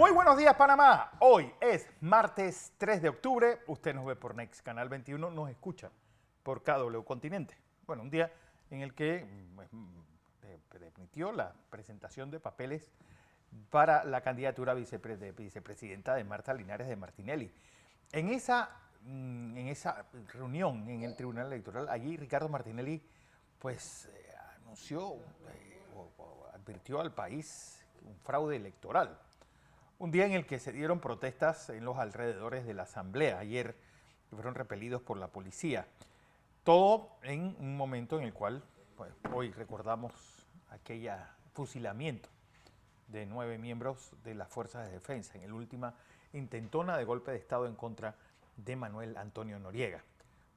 Muy buenos días, Panamá. Hoy es martes 3 de octubre. Usted nos ve por Next Canal 21, nos escucha por KW Continente. Bueno, un día en el que permitió la presentación de papeles para la candidatura de vicepresidenta de Marta Linares de Martinelli. En esa reunión en el Tribunal Electoral, allí Ricardo Martinelli pues anunció o advirtió al país un fraude electoral. Un día en el que se dieron protestas en los alrededores de la Asamblea, ayer, que fueron repelidos por la policía. Todo en un momento en el cual, pues, hoy recordamos aquel fusilamiento de 9 miembros de las Fuerzas de Defensa en la última intentona de golpe de Estado en contra de Manuel Antonio Noriega.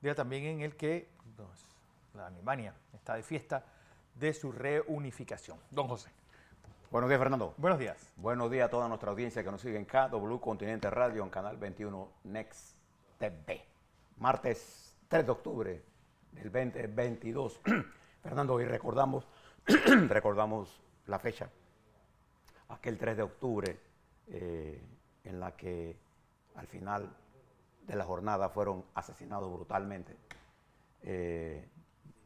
Día también en el que pues, la Alemania está de fiesta de su reunificación. Don José. Buenos días, Fernando. Buenos días. Buenos días a toda nuestra audiencia que nos sigue en KW Continente Radio, en Canal 21 Next TV. Martes 3 de octubre del 2022. Fernando, hoy recordamos la fecha, aquel 3 de octubre, en la que al final de la jornada fueron asesinados brutalmente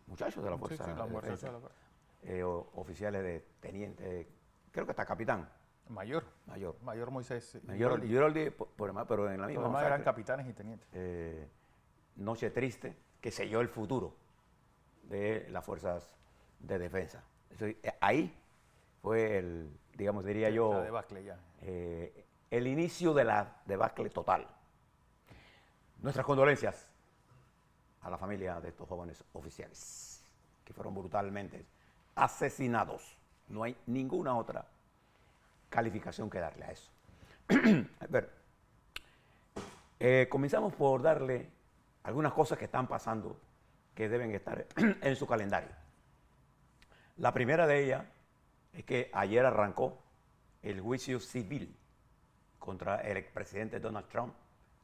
muchachos de la Fuerza de Defensa, oficiales de teniente, creo que hasta capitán. Mayor Moisés. Giroldi, pero en la misma masacre, eran capitanes y tenientes. Noche triste que selló el futuro de las Fuerzas de Defensa. Ahí fue la debacle ya. El inicio de la debacle total. Nuestras condolencias a la familia de estos jóvenes oficiales que fueron brutalmente asesinados. No hay ninguna otra calificación que darle a eso. A ver, comenzamos por darle algunas cosas que están pasando que deben estar en su calendario. La primera de ellas es que ayer arrancó el juicio civil contra el expresidente Donald Trump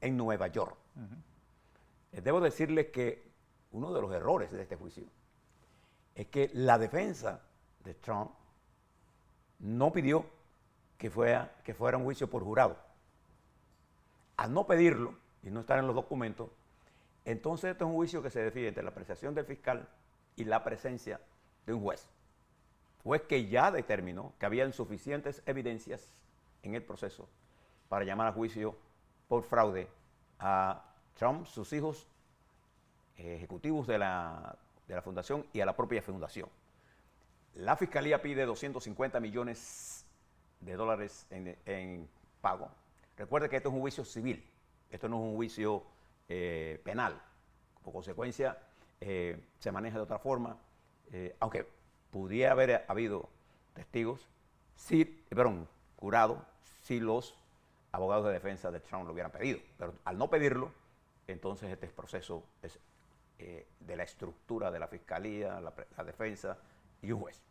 en Nueva York. Debo decirles que uno de los errores de este juicio es que la defensa de Trump no pidió que fuera un juicio por jurado. Al no pedirlo y no estar en los documentos, entonces este es un juicio que se define entre la apreciación del fiscal y la presencia de un juez. Juez que ya determinó que había insuficientes evidencias en el proceso para llamar a juicio por fraude a Trump, sus hijos, ejecutivos de la fundación y a la propia fundación. La fiscalía pide 250 millones de dólares en pago. Recuerde que esto es un juicio civil, esto no es un juicio penal. Por consecuencia, se maneja de otra forma, aunque pudiera haber habido testigos, jurado, si los abogados de defensa de Trump lo hubieran pedido. Pero al no pedirlo, entonces este proceso es de la estructura de la fiscalía, la defensa y un juez.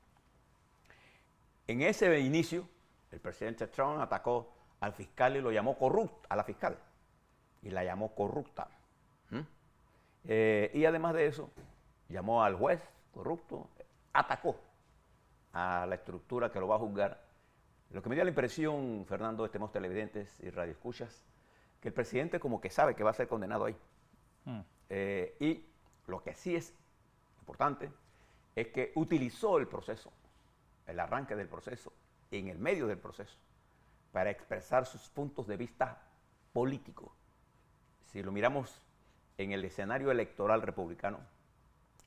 En ese inicio, el presidente Trump atacó al fiscal y lo llamó corrupta, a la fiscal, y la llamó corrupta. Y además de eso, llamó al juez corrupto, atacó a la estructura que lo va a juzgar. Lo que me dio la impresión, Fernando, estemos televidentes y radioescuchas, que el presidente como que sabe que va a ser condenado ahí. Y lo que sí es importante es que utilizó el proceso, el arranque del proceso, en el medio del proceso, para expresar sus puntos de vista políticos. Si lo miramos en el escenario electoral republicano,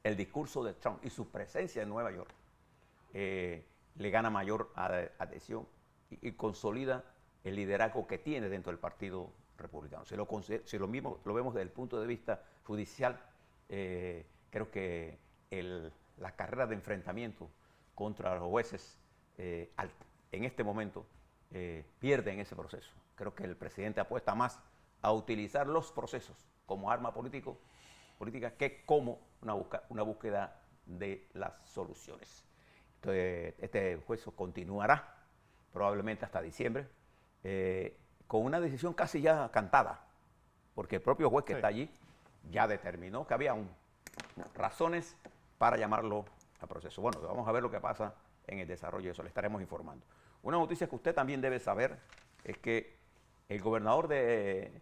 el discurso de Trump y su presencia en Nueva York le gana mayor adhesión y consolida el liderazgo que tiene dentro del Partido Republicano. Si lo vemos desde el punto de vista judicial, creo que la carrera de enfrentamiento contra los jueces en este momento pierde en ese proceso. Creo que el presidente apuesta más a utilizar los procesos como arma política que como una búsqueda de las soluciones. Entonces, este juicio continuará probablemente hasta diciembre con una decisión casi ya cantada, porque el propio juez que está allí ya determinó que había razones para llamarlo a proceso. Bueno, vamos a ver lo que pasa en el desarrollo de eso, le estaremos informando. Una noticia que usted también debe saber es que el gobernador de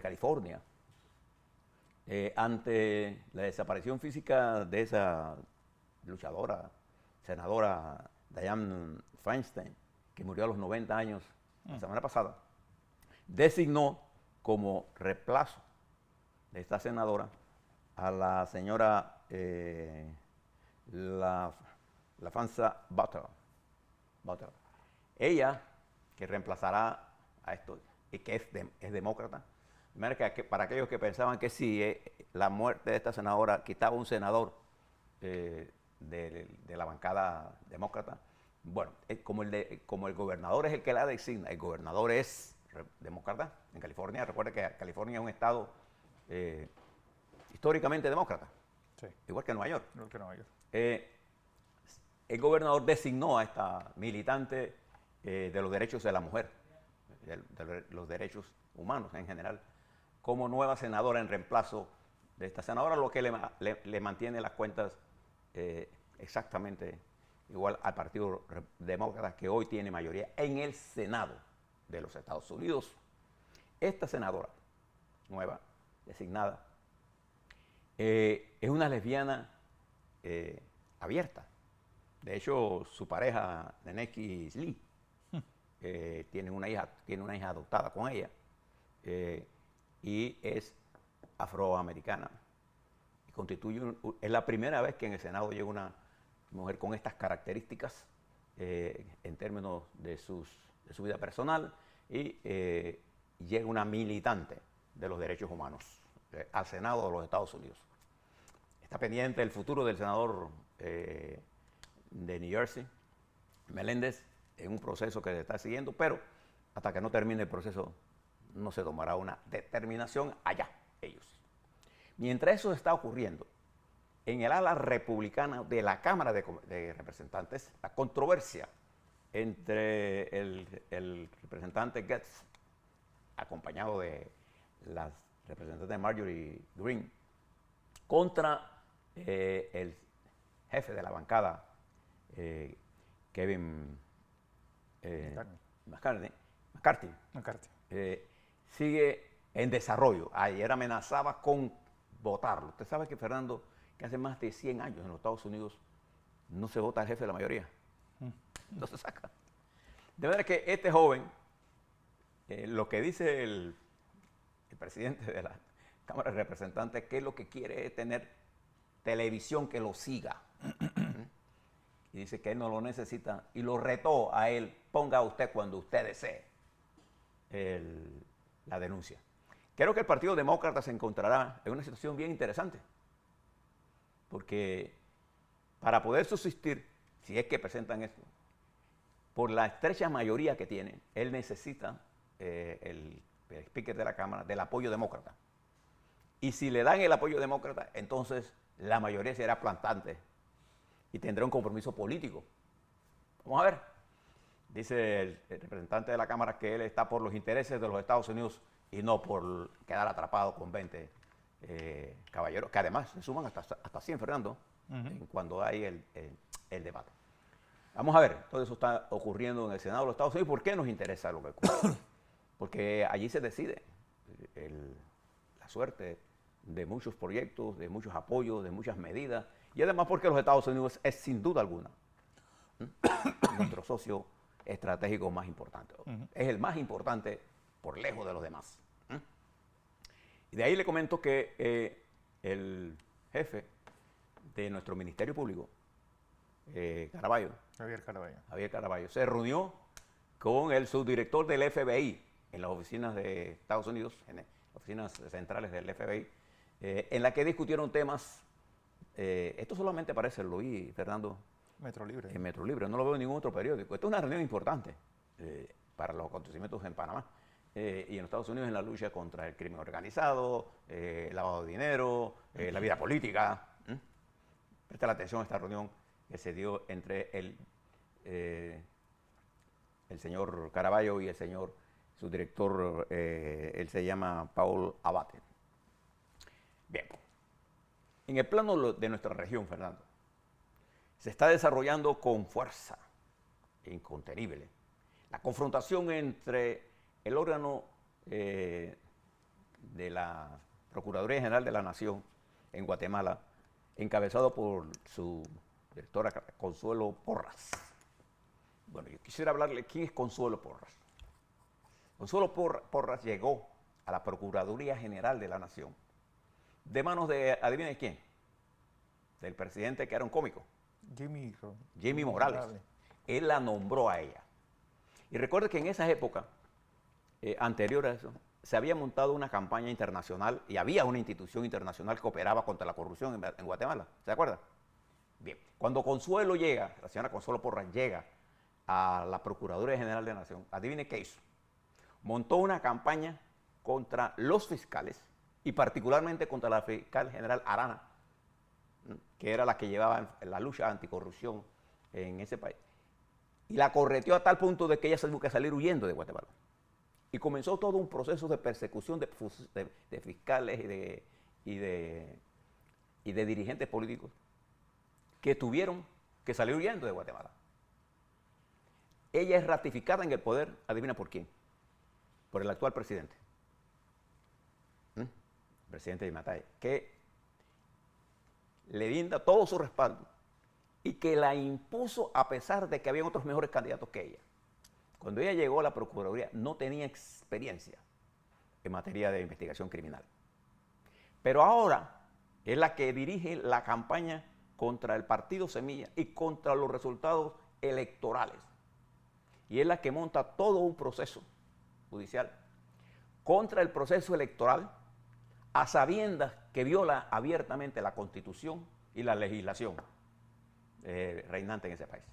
California, ante la desaparición física de esa luchadora, senadora Dianne Feinstein, que murió a los 90 años la semana pasada, designó como reemplazo de esta senadora a la señora LaFanza Butler. Ella, que reemplazará a esto, y que es demócrata. De manera que para aquellos que pensaban que si la muerte de esta senadora quitaba un senador de la bancada demócrata, bueno, como el gobernador es el que la designa, el gobernador es demócrata en California. Recuerde que California es un estado históricamente demócrata, Sí, igual que Nueva York. igual que Nueva York. El gobernador designó a esta militante de los derechos de la mujer, de los derechos humanos en general, como nueva senadora en reemplazo de esta senadora, lo que le mantiene las cuentas exactamente igual al Partido Demócrata, que hoy tiene mayoría en el Senado de los Estados Unidos. Esta senadora nueva, designada, es una lesbiana abierta. De hecho, su pareja, Neneki Lee, tiene una hija adoptada con ella, y es afroamericana. Es la primera vez que en el Senado llega una mujer con estas características en términos de su vida personal, y llega una militante de los derechos humanos al Senado de los Estados Unidos. Está pendiente el futuro del senador de New Jersey, Meléndez, en un proceso que se está siguiendo, pero hasta que no termine el proceso no se tomará una determinación allá, ellos. Mientras eso está ocurriendo, en el ala republicana de la Cámara de Representantes, la controversia entre el representante Gaetz, acompañado de las representantes Marjorie Greene, contra el jefe de la bancada, Kevin McCarthy, sigue en desarrollo. Ayer amenazaba con votarlo. Usted sabe que, Fernando, que hace más de 100 años en los Estados Unidos no se vota al jefe de la mayoría. No se saca. De manera que este joven, lo que dice el presidente de la Cámara de Representantes, que lo que quiere es tener televisión que lo siga. Y dice que él no lo necesita, y lo retó a él: ponga usted cuando usted desee la denuncia. Creo que el Partido Demócrata se encontrará en una situación bien interesante, porque para poder subsistir, si es que presentan esto, por la estrecha mayoría que tiene, él necesita el speaker de la Cámara del apoyo demócrata. Y si le dan el apoyo demócrata, entonces la mayoría será plantante y tendrá un compromiso político. Vamos a ver. Dice el representante de la Cámara que él está por los intereses de los Estados Unidos y no por quedar atrapado con 20 caballeros, que además se suman hasta 100, Fernando, cuando hay el debate. Vamos a ver, todo eso está ocurriendo en el Senado de los Estados Unidos. ¿Por qué nos interesa lo que ocurre? Porque allí se decide la suerte de muchos proyectos, de muchos apoyos, de muchas medidas, y además porque los Estados Unidos es sin duda alguna nuestro socio estratégico más importante. Es el más importante por lejos de los demás. Y de ahí le comento que el jefe de nuestro Ministerio Público, Javier Caraballo, se reunió con el subdirector del FBI en las oficinas de Estados Unidos, en las oficinas centrales del FBI, en la que discutieron temas. Esto solamente aparece, lo vi, Fernando, Metro Libre. en Metro Libre, no lo veo en ningún otro periódico. Esto es una reunión importante para los acontecimientos en Panamá y en Estados Unidos, en la lucha contra el crimen organizado, el lavado de dinero, la vida política. Presta la atención a esta reunión que se dio entre el señor Caraballo y el señor subdirector, él se llama Paul Abate. Bien, en el plano de nuestra región, Fernando, se está desarrollando con fuerza incontenible la confrontación entre el órgano de la Procuraduría General de la Nación en Guatemala, encabezado por su directora Consuelo Porras. Bueno, yo quisiera hablarle quién es Consuelo Porras. Consuelo Porras llegó a la Procuraduría General de la Nación de manos de, adivinen quién, del presidente que era un cómico, Jimmy Morales. Él la nombró a ella. Y recuerde que en esa época, anterior a eso, se había montado una campaña internacional y había una institución internacional que operaba contra la corrupción en Guatemala. ¿Se acuerda? Bien. Cuando Consuelo llega, la señora Consuelo Porras llega a la Procuraduría General de la Nación, adivine qué hizo. Montó una campaña contra los fiscales y particularmente contra la fiscal general Arana, que era la que llevaba la lucha anticorrupción en ese país. Y la correteó a tal punto de que ella tuvo que salir huyendo de Guatemala. Y comenzó todo un proceso de persecución de fiscales y de dirigentes políticos que tuvieron que salir huyendo de Guatemala. Ella es ratificada en el poder, adivina por quién, por el actual presidente, el presidente de Mataya, que le brinda todo su respaldo y que la impuso a pesar de que había otros mejores candidatos que ella. Cuando ella llegó a la Procuraduría no tenía experiencia en materia de investigación criminal. Pero ahora es la que dirige la campaña contra el Partido Semilla y contra los resultados electorales. Y es la que monta todo un proceso judicial contra el proceso electoral a sabiendas que viola abiertamente la Constitución y la legislación reinante en ese país.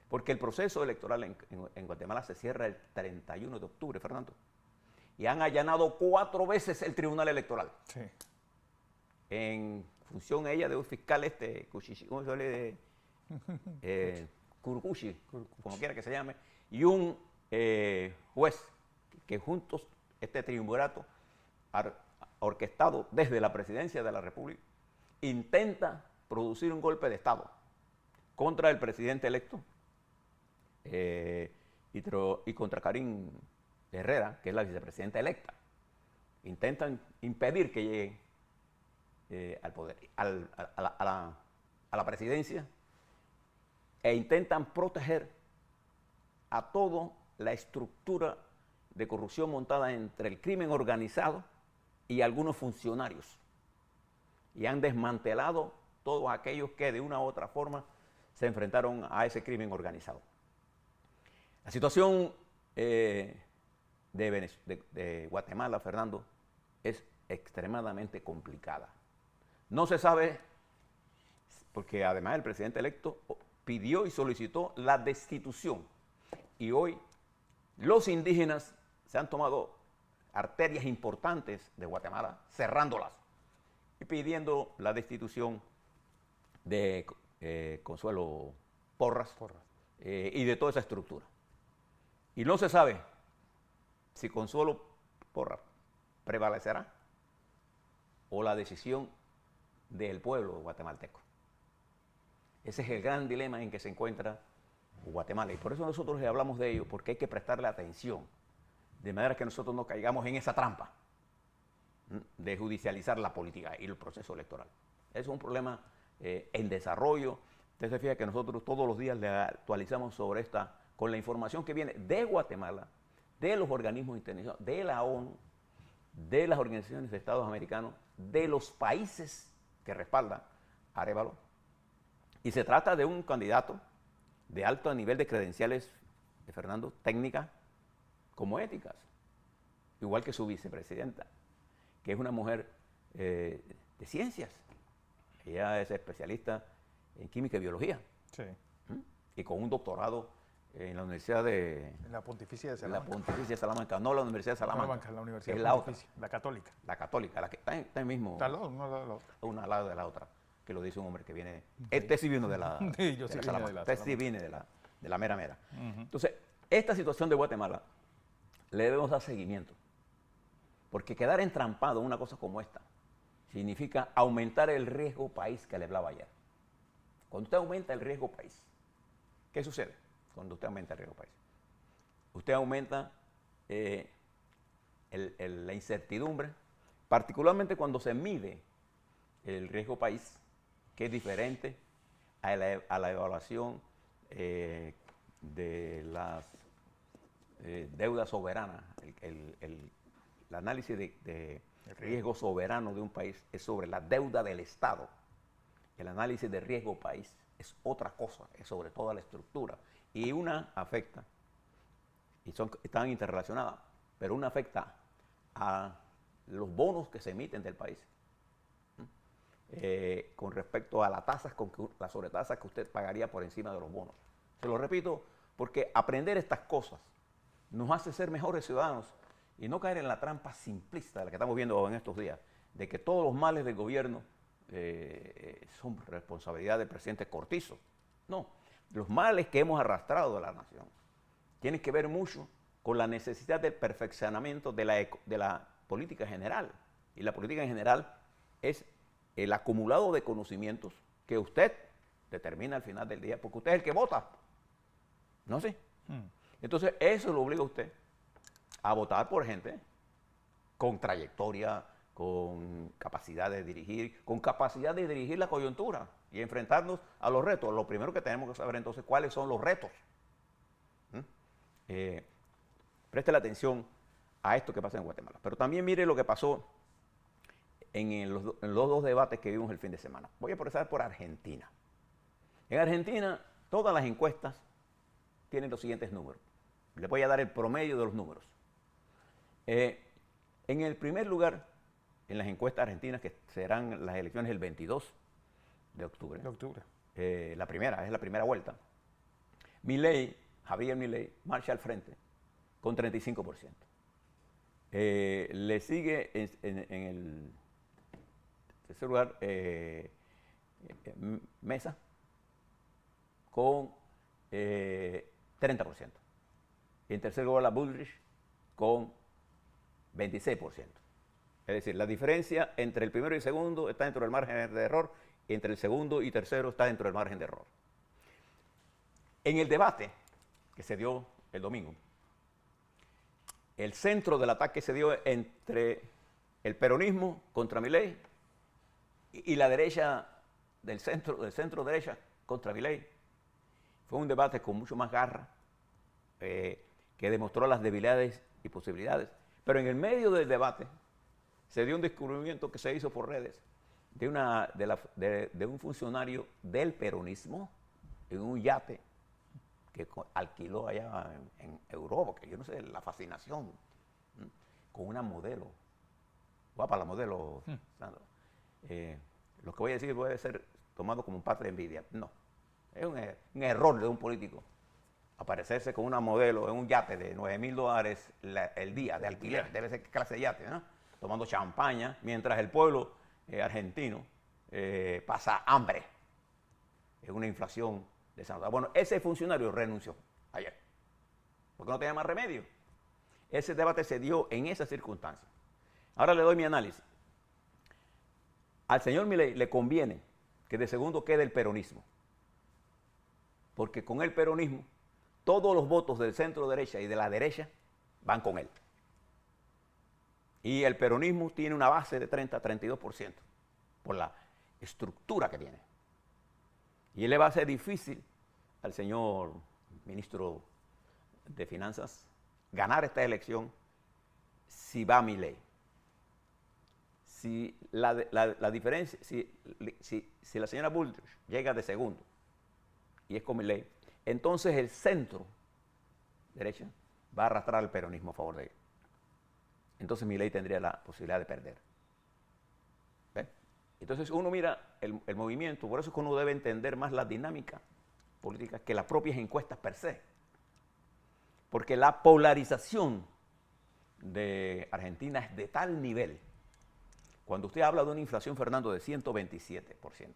Porque el proceso electoral en Guatemala se cierra el 31 de octubre, Fernando. Y han allanado 4 veces el Tribunal Electoral. Sí. En función a ella de un fiscal ¿cómo se llama? Curucuchi, como quiera que se llame, y un juez que juntos, este triunvirato orquestado desde la presidencia de la República, intenta producir un golpe de Estado contra el presidente electo y contra Karin Herrera, que es la vicepresidenta electa. Intentan impedir que llegue al poder, a la presidencia, e intentan proteger a toda la estructura de corrupción montada entre el crimen organizado y algunos funcionarios. Y han desmantelado todos aquellos que de una u otra forma se enfrentaron a ese crimen organizado. La situación de Guatemala, Fernando, es extremadamente complicada. No se sabe, porque además el presidente electo pidió y solicitó la destitución. Y hoy los indígenas se han tomado arterias importantes de Guatemala, cerrándolas y pidiendo la destitución de Consuelo Porras. Y de toda esa estructura. Y no se sabe si Consuelo Porras prevalecerá o la decisión del pueblo guatemalteco. Ese es el gran dilema en que se encuentra Guatemala. Y por eso nosotros le hablamos de ello, porque hay que prestarle atención, de manera que nosotros no caigamos en esa trampa de judicializar la política y el proceso electoral. Eso es un problema en desarrollo. Usted se fija que nosotros todos los días le actualizamos sobre esta, con la información que viene de Guatemala, de los organismos internacionales, de la ONU, de las organizaciones de Estados americanos, de los países que respaldan a Arévalo. Y se trata de un candidato de alto nivel de credenciales, de Fernando, técnicas como éticas, igual que su vicepresidenta, que es una mujer de ciencias. Ella es especialista en química y biología. Sí. Y con un doctorado en la Universidad de... En la Pontificia de Salamanca. La Pontificia de Salamanca, no la Universidad de Salamanca. La Universidad es la otra. La católica. La católica, la que está ahí mismo. Está al lado, una al lado de la otra. Una al lado de la otra, que lo dice un hombre que viene... Este sí vino de la... Sí, yo sí vine de la Este sí viene de la mera. Uh-huh. Entonces, esta situación de Guatemala le debemos dar seguimiento. Porque quedar entrampado en una cosa como esta significa aumentar el riesgo país que le hablaba ayer. Cuando usted aumenta el riesgo país, ¿qué sucede cuando usted aumenta el riesgo país? usted aumenta la incertidumbre, particularmente cuando se mide el riesgo país, que es diferente a la evaluación de las deudas soberanas. El análisis de riesgo soberano de un país es sobre la deuda del Estado. El análisis de riesgo país es otra cosa, es sobre toda la estructura. Y una afecta, y están interrelacionadas, pero una afecta a los bonos que se emiten del país. Con respecto a las sobretasas que usted pagaría por encima de los bonos. Se lo repito, porque aprender estas cosas nos hace ser mejores ciudadanos y no caer en la trampa simplista de la que estamos viendo en estos días, de que todos los males del gobierno son responsabilidad del presidente Cortizo. No, los males que hemos arrastrado a la nación tienen que ver mucho con la necesidad del perfeccionamiento de la política general. Y la política en general es el acumulado de conocimientos que usted determina al final del día, porque usted es el que vota. ¿No sé? Entonces, eso lo obliga a usted a votar por gente con trayectoria, con capacidad de dirigir la coyuntura y enfrentarnos a los retos. Lo primero que tenemos que saber entonces, ¿cuáles son los retos? Preste la atención a esto que pasa en Guatemala. Pero también mire lo que pasó en los dos debates que vimos el fin de semana. Voy a empezar por Argentina. En Argentina, todas las encuestas tienen los siguientes números. Les voy a dar el promedio de los números. En el primer lugar, en las encuestas argentinas, que serán las elecciones el 22 de octubre. Es la primera vuelta. Javier Milei, marcha al frente con 35%. Le sigue en el tercer lugar Mesa con 30%. Y en tercer lugar la Bullrich con 26%. Es decir, la diferencia entre el primero y el segundo está dentro del margen de error, y entre el segundo y tercero está dentro del margen de error. En el debate que se dio el domingo, el centro del ataque se dio entre el peronismo contra Milei y la derecha del centro derecha contra Milei. Fue un debate con mucho más garra, que demostró las debilidades y posibilidades. Pero en el medio del debate se dio un descubrimiento que se hizo por redes de un funcionario del peronismo en un yate que alquiló allá en Europa, que yo no sé, la fascinación, con una modelo. Guapa la modelo, Sandra. Lo que voy a decir puede ser tomado como un parte de envidia. No, es un error de un político aparecerse con una modelo en un yate de $9,000 el día de alquiler, debe ser clase de yate, ¿no? Tomando champaña, mientras el pueblo argentino pasa hambre. Es una inflación desatada. Bueno, ese funcionario renunció ayer, porque no tenía más remedio. Ese debate se dio en esas circunstancias. Ahora le doy mi análisis. Al señor Milei le conviene que de segundo quede el peronismo, porque con el peronismo todos los votos del centro derecha y de la derecha van con él. Y el peronismo tiene una base de 30-32% por la estructura que tiene. Y le va a ser difícil al señor ministro de Finanzas ganar esta elección si va Milei. Si la diferencia, si la señora Bullrich llega de segundo y es con Milei, entonces el centro derecha va a arrastrar al peronismo a favor de él. Entonces Milei tendría la posibilidad de perder. ¿Ven? Entonces uno mira el movimiento, por eso es que uno debe entender más la dinámica política que las propias encuestas per se. Porque la polarización de Argentina es de tal nivel. Cuando usted habla de una inflación, Fernando, de 127%,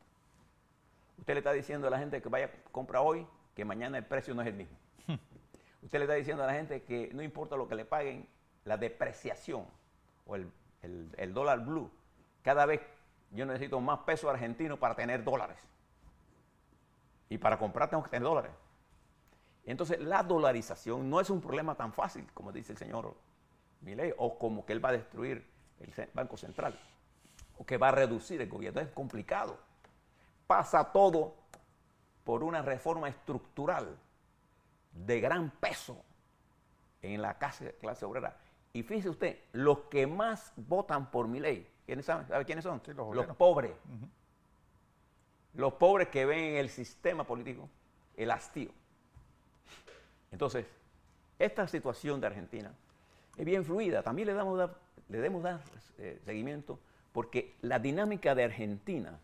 usted le está diciendo a la gente que vaya a comprar hoy que mañana el precio no es el mismo. Usted le está diciendo a la gente que no importa lo que le paguen, la depreciación o el dólar blue, cada vez yo necesito más pesos argentinos para tener dólares. Y para comprar tengo que tener dólares. Entonces, la dolarización no es un problema tan fácil, como dice el señor Milei, o como que él va a destruir el Banco Central, o que va a reducir el gobierno. Es complicado. Pasa todo por una reforma estructural de gran peso en la clase obrera. Y fíjese usted, los que más votan por Milei, ¿quiénes saben? ¿Sabe quiénes son? Sí, los Los pobres. Los pobres que ven en el sistema político el hastío. Entonces, esta situación de Argentina es bien fluida. También le debemos dar seguimiento porque la dinámica de Argentina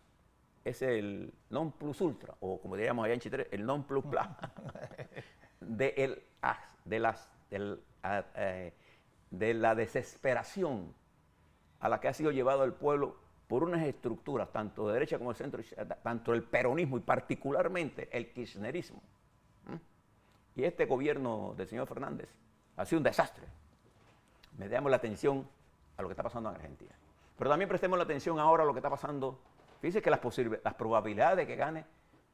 es el non plus ultra, o como diríamos allá en Chile, el non plus bla, de la desesperación a la que ha sido llevado el pueblo por unas estructuras, tanto de derecha como de centro, tanto el peronismo y particularmente el kirchnerismo. Y este gobierno del señor Fernández ha sido un desastre. Me damos la atención a lo que está pasando en Argentina. Pero también prestemos la atención ahora a lo que está pasando. Fíjense que las probabilidades de que gane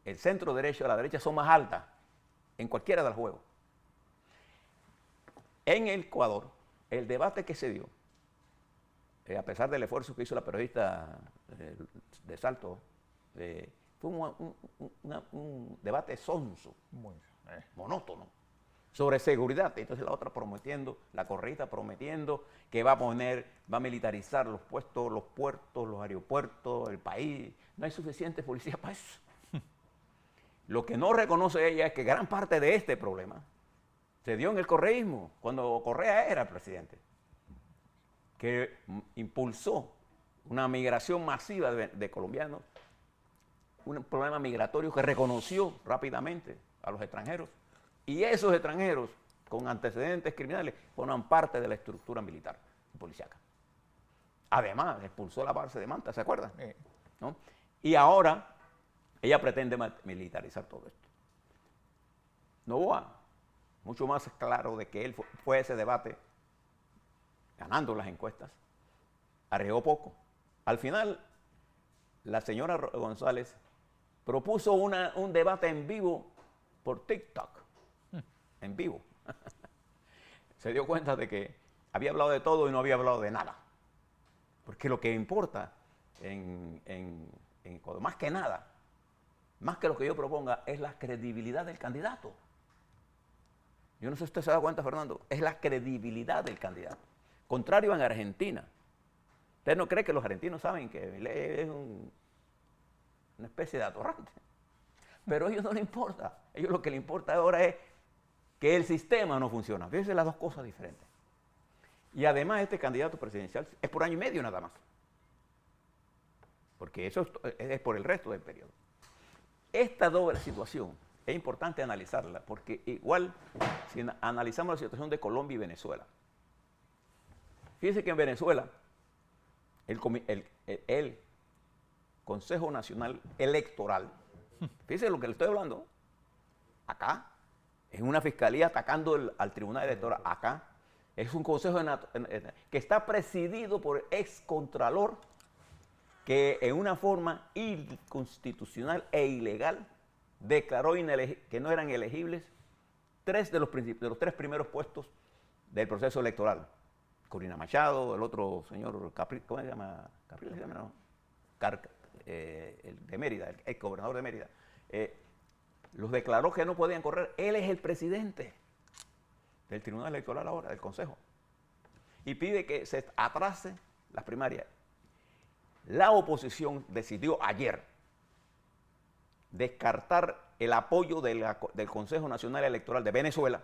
el centro derecho o la derecha son más altas en cualquiera de los juegos. En el Ecuador, el debate que se dio, a pesar del esfuerzo que hizo la periodista de Salto, fue un debate sonso, monótono, sobre seguridad. Entonces la otra prometiendo, la correísta prometiendo que va a militarizar los puertos, los aeropuertos, el país. No hay suficiente policía para eso. Lo que no reconoce ella es que gran parte de este problema se dio en el correísmo, cuando Correa era el presidente, que impulsó una migración masiva de colombianos, un problema migratorio que reconoció rápidamente a los extranjeros. Y esos extranjeros con antecedentes criminales forman parte de la estructura militar y policíaca. Además, expulsó la base de Manta, ¿se acuerdan? ¿No? Y ahora ella pretende militarizar todo esto. Noboa, mucho más claro de que él fue ese debate, ganando las encuestas, arriesgó poco. Al final, la señora González propuso un debate en vivo por TikTok, en vivo. Se dio cuenta de que había hablado de todo y no había hablado de nada. Porque lo que importa, más que nada, más que lo que yo proponga, es la credibilidad del candidato. Yo no sé si usted se da cuenta, Fernando, es la credibilidad del candidato. Contrario en Argentina. ¿Usted no cree que los argentinos saben que Milei es una especie de atorrante? Pero a ellos no les importa. A ellos lo que les importa ahora es que el sistema no funciona. Fíjense las dos cosas diferentes. Y además este candidato presidencial es por año y medio nada más. Porque eso es por el resto del periodo. Esta doble situación es importante analizarla, porque igual si analizamos la situación de Colombia y Venezuela, fíjense que en Venezuela el Consejo Nacional Electoral, fíjense lo que le estoy hablando, acá, en una fiscalía atacando al Tribunal Electoral, acá, es un consejo que está presidido por el excontralor que en una forma inconstitucional e ilegal declaró que no eran elegibles tres de los tres primeros puestos del proceso electoral. Corina Machado, el otro señor Capriles, ¿cómo se llama? Capriles se llama, ¿no? El de Mérida, el ex gobernador de Mérida. Los declaró que no podían correr. Él es el presidente del Tribunal Electoral ahora, del Consejo. Y pide que se atrase las primarias. La oposición decidió ayer descartar el apoyo del Consejo Nacional Electoral de Venezuela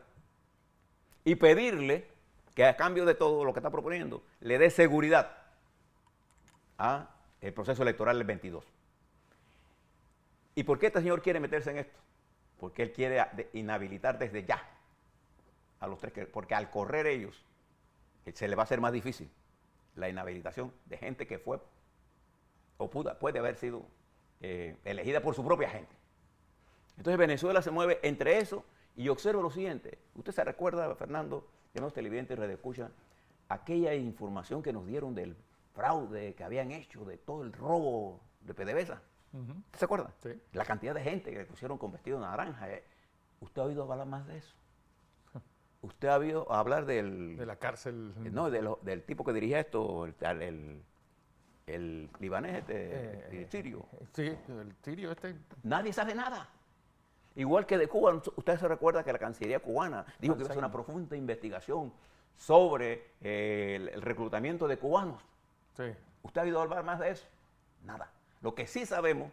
y pedirle que a cambio de todo lo que está proponiendo le dé seguridad al proceso electoral del 22. ¿Y por qué este señor quiere meterse en esto? Porque él quiere inhabilitar desde ya a los tres, porque al correr ellos se le va a hacer más difícil la inhabilitación de gente que fue o puede haber sido elegida por su propia gente. Entonces Venezuela se mueve entre eso y observa lo siguiente. Usted se recuerda, Fernando, que los televidentes y radioescuchas, aquella información que nos dieron del fraude que habían hecho, de todo el robo de PDVSA. ¿Usted se acuerda? Sí. La cantidad de gente que le pusieron con vestido naranja. ¿Usted ha oído hablar más de eso? ¿Usted ha oído hablar De la cárcel. no, del tipo que dirigía esto, el libanés, el sirio? Sí, el sirio este. Nadie sabe nada. Igual que de Cuba, usted se recuerda que la Cancillería cubana dijo que iba a hacer una profunda investigación sobre el reclutamiento de cubanos. Sí. ¿Usted ha oído hablar más de eso? Nada. Lo que sí sabemos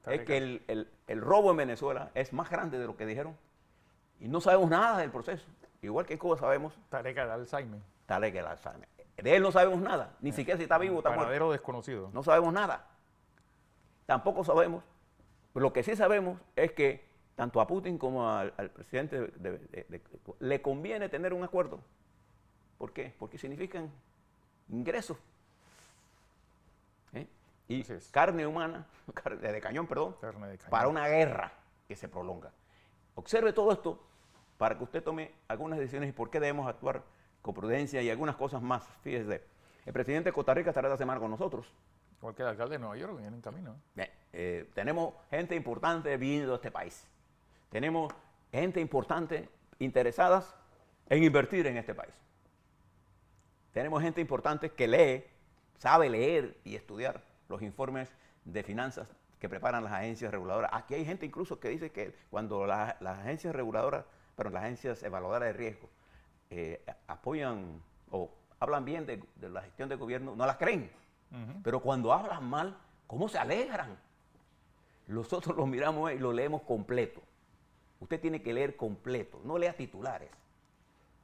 es que el robo en Venezuela es más grande de lo que dijeron y no sabemos nada del proceso. Igual que en Cuba sabemos Tarek al-Alzheimer. Tarek el-Alzheimer. De él no sabemos nada, ni siquiera si está vivo o está muerto. Paradero desconocido. No sabemos nada. Tampoco sabemos. Lo que sí sabemos es que tanto a Putin como al presidente le conviene tener un acuerdo. ¿Por qué? Porque significan ingresos. Y carne humana, de cañón, perdón, Carne de cañón. para una guerra que se prolonga. Observe todo esto para que usted tome algunas decisiones y por qué debemos actuar con prudencia y algunas cosas más. Fíjese, el presidente de Costa Rica estará esta semana con nosotros. Igual que el alcalde de Nueva York, viene en camino. Tenemos gente importante viniendo a este país. Tenemos gente importante interesadas en invertir en este país. Tenemos gente importante que lee, sabe leer y estudiar los informes de finanzas que preparan las agencias reguladoras. Aquí hay gente incluso que dice que cuando las agencias reguladoras, pero las agencias evaluadoras de riesgo apoyan o hablan bien de la gestión del gobierno, no las creen. Pero cuando hablan mal, ¿cómo se alegran? Nosotros los miramos y lo leemos completo. Usted tiene que leer completo, no lea titulares.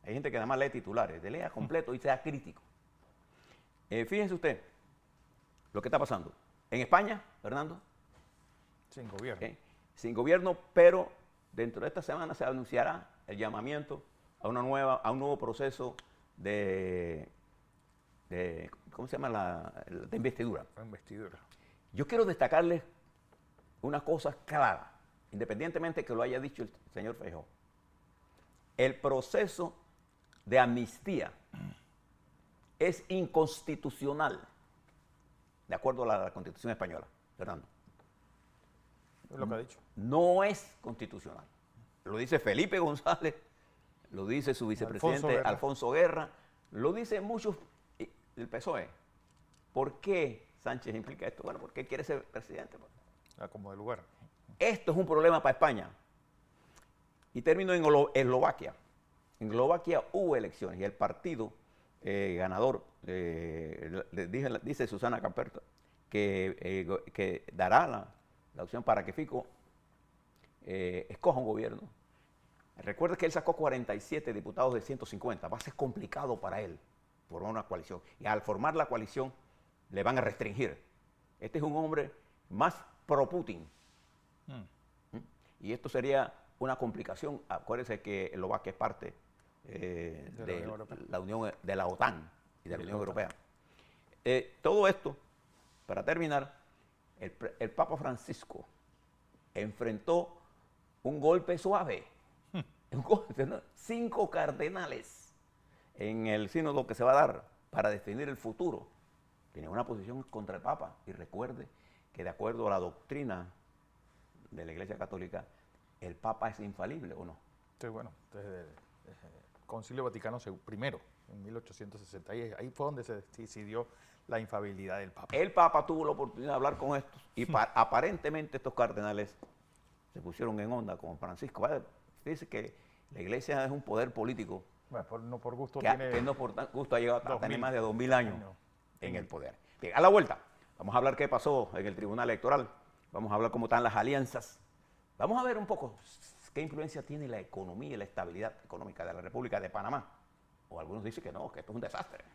Hay gente que nada más lee titulares, lea completo y sea crítico. Fíjense usted lo que está pasando. En España, Fernando. Sin gobierno. Sin gobierno, pero dentro de esta semana se anunciará el llamamiento a un nuevo proceso de ¿cómo se llama? De investidura. La investidura. Yo quiero destacarles una cosa clara, independientemente que lo haya dicho el señor Feijóo. El proceso de amnistía es inconstitucional, de acuerdo a la Constitución española, Fernando. Es lo que ha dicho. No es constitucional. Lo dice Felipe González, lo dice su vicepresidente Alfonso Guerra, lo dicen muchos del PSOE. ¿Por qué Sánchez implica esto? Bueno, porque quiere ser presidente. Como de lugar. Esto es un problema para España. Y termino en Eslovaquia. En Eslovaquia hubo elecciones y el partido ganador, dice Susana Camperta, que dará la opción para que Fico escoja un gobierno. Recuerda que él sacó 47 diputados de 150. Va a ser complicado para él formar una coalición. Y al formar la coalición le van a restringir. Este es un hombre más pro-Putin. Y esto sería una complicación. Acuérdense que Eslovaquia es parte de la Unión, de la OTAN y de la Unión Europea. Todo esto, para terminar, el Papa Francisco enfrentó un golpe suave. Un golpe, ¿no? 5 cardenales en el sínodo que se va a dar para definir el futuro. Tiene una posición contra el Papa. Y recuerde que de acuerdo a la doctrina de la Iglesia Católica, el Papa es infalible, ¿o no? Sí, bueno, desde el Concilio Vaticano I, en 1860, ahí fue donde se decidió la infalibilidad del Papa. El Papa tuvo la oportunidad de hablar con estos y aparentemente estos cardenales se pusieron en onda con Francisco. Dice que la Iglesia es un poder político Bueno, no por gusto que no por gusto ha llegado a tener más de 2000 años en el poder. Bien, a la vuelta, vamos a hablar qué pasó en el Tribunal Electoral, vamos a hablar cómo están las alianzas, vamos a ver un poco qué influencia tiene la economía y la estabilidad económica de la República de Panamá. O algunos dicen que no, que esto es un desastre.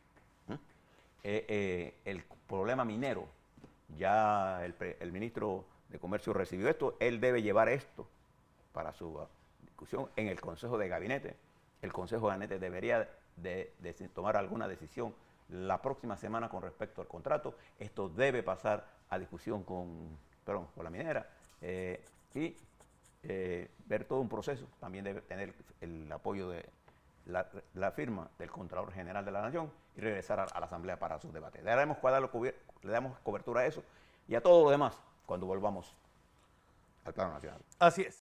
El problema minero, ya el ministro de Comercio recibió esto, él debe llevar esto para su discusión en el Consejo de Gabinete. El Consejo de Gabinete debería de tomar alguna decisión la próxima semana con respecto al contrato. Esto debe pasar a discusión con la minera y ver todo un proceso. También debe tener el apoyo de la firma del Contralor General de la Nación y regresar a la Asamblea para sus debates. Le damos cobertura a eso y a todo lo demás cuando volvamos al plano nacional. Así es.